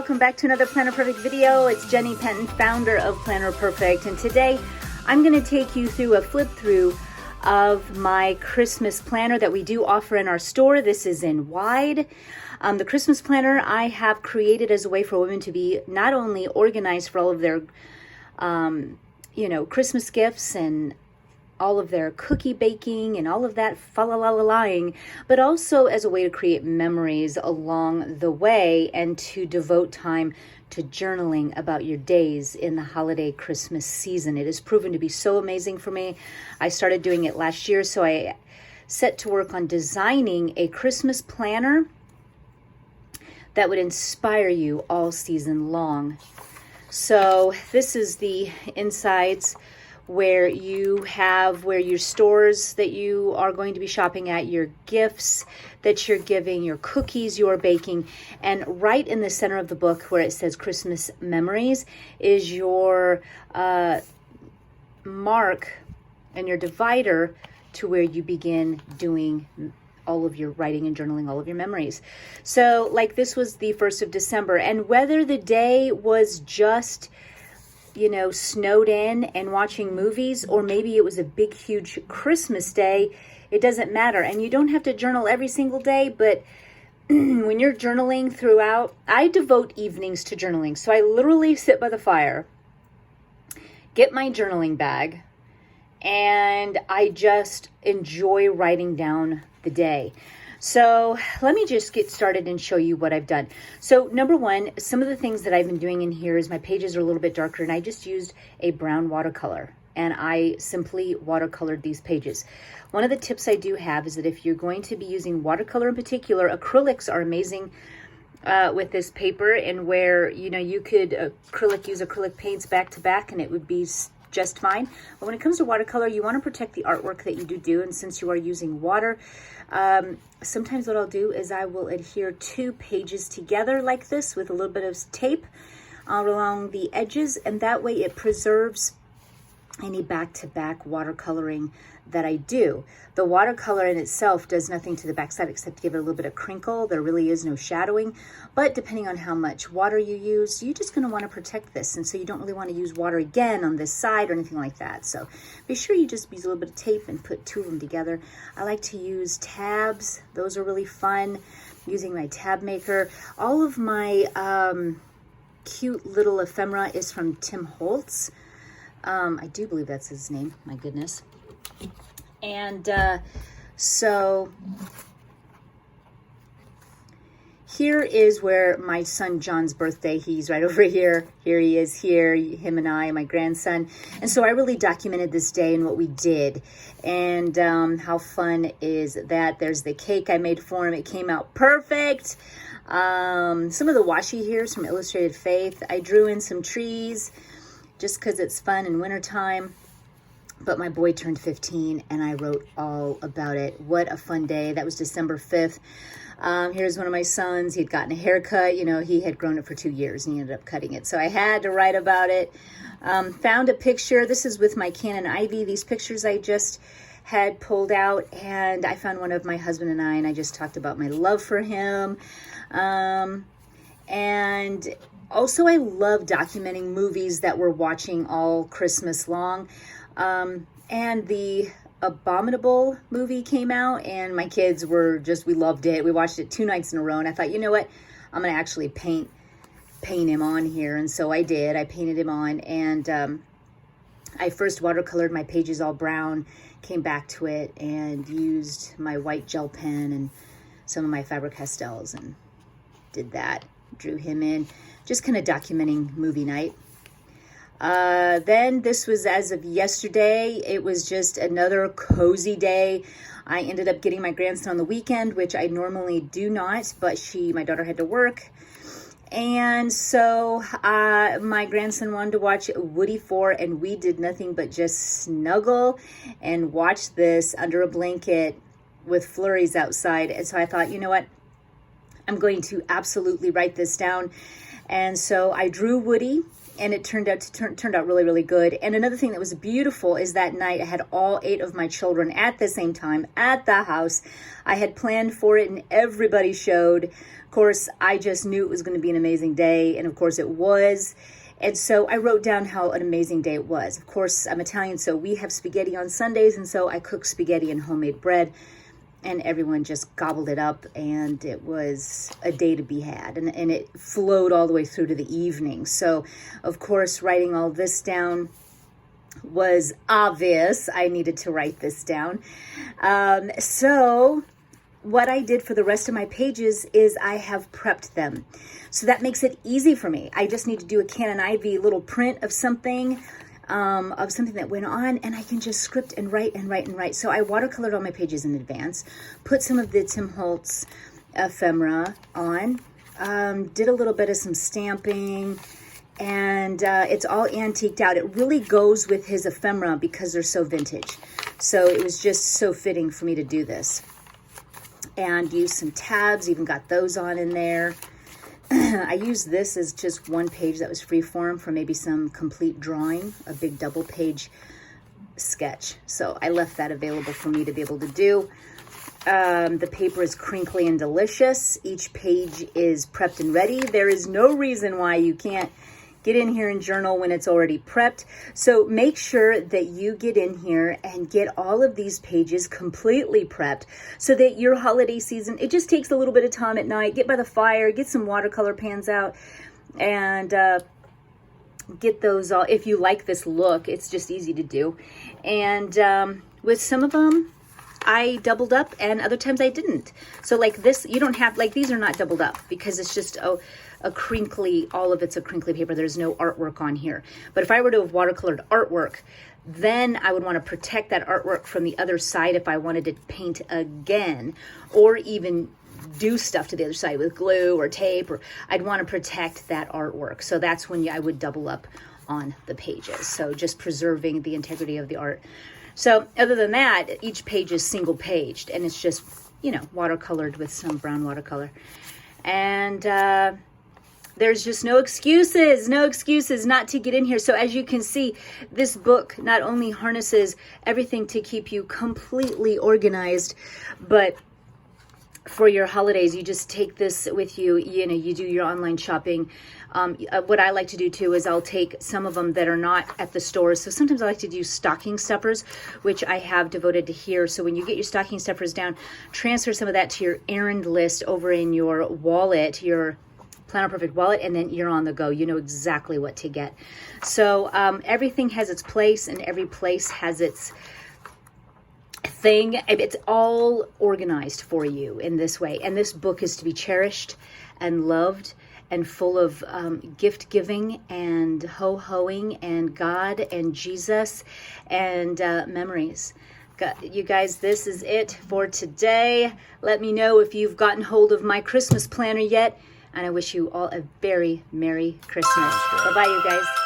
welcome back to another Planner Perfect video. It's Jenny Penton, founder of Planner Perfect, and today I'm going to take you through a flip through of my Christmas planner that we do offer in our store. This is in wide. The Christmas planner I have created as a way for women to be not only organized for all of their Christmas gifts and all of their cookie baking and all of that fa-la-la-la-lying, but also as a way to create memories along the way and to devote time to journaling about your days in the holiday Christmas season. It has proven to be so amazing for me. I started doing it last year, so I set to work on designing a Christmas planner that would inspire you all season long. So this is the insides where you have your stores that you are going to be shopping at, your gifts that you're giving, your cookies you're baking, and right in the center of the book where it says Christmas Memories is your mark and your divider to where you begin doing all of your writing and journaling, all of your memories. So like this was the 1st of December, and whether the day was just snowed in and watching movies, or maybe it was a big, huge Christmas day, it doesn't matter. And you don't have to journal every single day, but when you're journaling throughout, I devote evenings to journaling. So I literally sit by the fire, get my journaling bag, and I just enjoy writing down the day. So let me just get started and show you what I've done. So number one, some of the things that I've been doing in here is my pages are a little bit darker, and I just used a brown watercolor and I simply watercolored these pages. One of the tips I do have is that if you're going to be using watercolor in particular, acrylics are amazing with this paper, and where you could use acrylic paints back to back and it would be just fine. But when it comes to watercolor, you want to protect the artwork that you do. And since you are using water, sometimes what I'll do is I will adhere 2 pages together like this with a little bit of tape along the edges, and that way it preserves any back-to-back watercoloring that I do. The watercolor in itself does nothing to the backside except give it a little bit of crinkle. There really is no shadowing, but depending on how much water you use, you're just going to want to protect this, and so you don't really want to use water again on this side or anything like that. So be sure you just use a little bit of tape and put 2 of them together. I like to use tabs. Those are really fun, using my tab maker. All of my cute little ephemera is from Tim Holtz. I do believe that's his name, my goodness. And so here is where my son John's birthday, he's right over here. Here he is here, him and I, my grandson. And so I really documented this day and what we did. And how fun is that? There's the cake I made for him. It came out perfect. Some of the washi here is from Illustrated Faith. I drew in some trees just because it's fun in wintertime. But my boy turned 15 and I wrote all about it. What a fun day. That was December 5th. Here's one of my sons. He'd gotten a haircut. He had grown it for 2 years and he ended up cutting it. So I had to write about it. Found a picture. This is with my Canon Ivy. These pictures I just had pulled out, and I found one of my husband and I just talked about my love for him. And also I love documenting movies that we're watching all Christmas long. And the Abominable movie came out, and my kids we loved it. We watched it 2 nights in a row, and I thought, you know what? I'm going to actually paint him on here. And so I did. I painted him on, and I first watercolored my pages all brown, came back to it, and used my white gel pen and some of my Faber-Castells and did that. Drew him in, just kind of documenting movie night. Then this was as of yesterday. It was just another cozy day. I ended up getting my grandson on the weekend, which I normally do not, but my daughter had to work. And so my grandson wanted to watch Woody 4, and we did nothing but just snuggle and watch this under a blanket with flurries outside. And so I thought, you know what? I'm going to absolutely write this down. And so I drew Woody and it turned out really, really good. And another thing that was beautiful is that night I had all 8 of my children at the same time at the house. I had planned for it and everybody showed. Of course, I just knew it was going to be an amazing day, and of course it was. And so I wrote down how an amazing day it was. Of course, I'm Italian, so we have spaghetti on Sundays, and so I cooked spaghetti and homemade bread, and everyone just gobbled it up, and it was a day to be had, and it flowed all the way through to the evening. So, of course, writing all this down was obvious. I needed to write this down. So what I did for the rest of my pages is I have prepped them. So that makes it easy for me. I just need to do a Canon Ivy little print of something that went on, and I can just script and write and write and write. So I watercolored all my pages in advance, put some of the Tim Holtz ephemera on, did a little bit of some stamping, and it's all antiqued out. It really goes with his ephemera because they're so vintage. So it was just so fitting for me to do this. And used some tabs, even got those on in there. I used this as just one page that was freeform for maybe some complete drawing, a big double page sketch. So I left that available for me to be able to do. The paper is crinkly and delicious. Each page is prepped and ready. There is no reason why you can't get in here and journal when it's already prepped. So make sure that you get in here and get all of these pages completely prepped so that your holiday season, it just takes a little bit of time at night. Get by the fire, get some watercolor pans out, and get those all. If you like this look, it's just easy to do. And with some of them, I doubled up, and other times I didn't. So like this, you don't have, like these are not doubled up because it's just a crinkly, all of it's a crinkly paper. There's no artwork on here. But if I were to have watercolored artwork, then I would want to protect that artwork from the other side if I wanted to paint again, or even do stuff to the other side with glue or tape, or I'd want to protect that artwork. So that's when I would double up on the pages. So just preserving the integrity of the art. So other than that, each page is single paged, and it's just, you know, watercolored with some brown watercolor. And there's just no excuses not to get in here. So as you can see, this book not only harnesses everything to keep you completely organized, but for your holidays, you just take this with you. You know, you do your online shopping. What I like to do too is I'll take some of them that are not at the stores. So sometimes I like to do stocking stuffers, which I have devoted to here. So when you get your stocking stuffers down, transfer some of that to your errand list over in your wallet, your Planner Perfect wallet, and then you're on the go. You know exactly what to get. So everything has its place, and every place has its thing. It's all organized for you in this way. And this book is to be cherished and loved and full of gift giving and ho-hoing and God and Jesus and memories. You guys, this is it for today. Let me know if you've gotten hold of my Christmas planner yet. And I wish you all a very Merry Christmas. Bye-bye, you guys.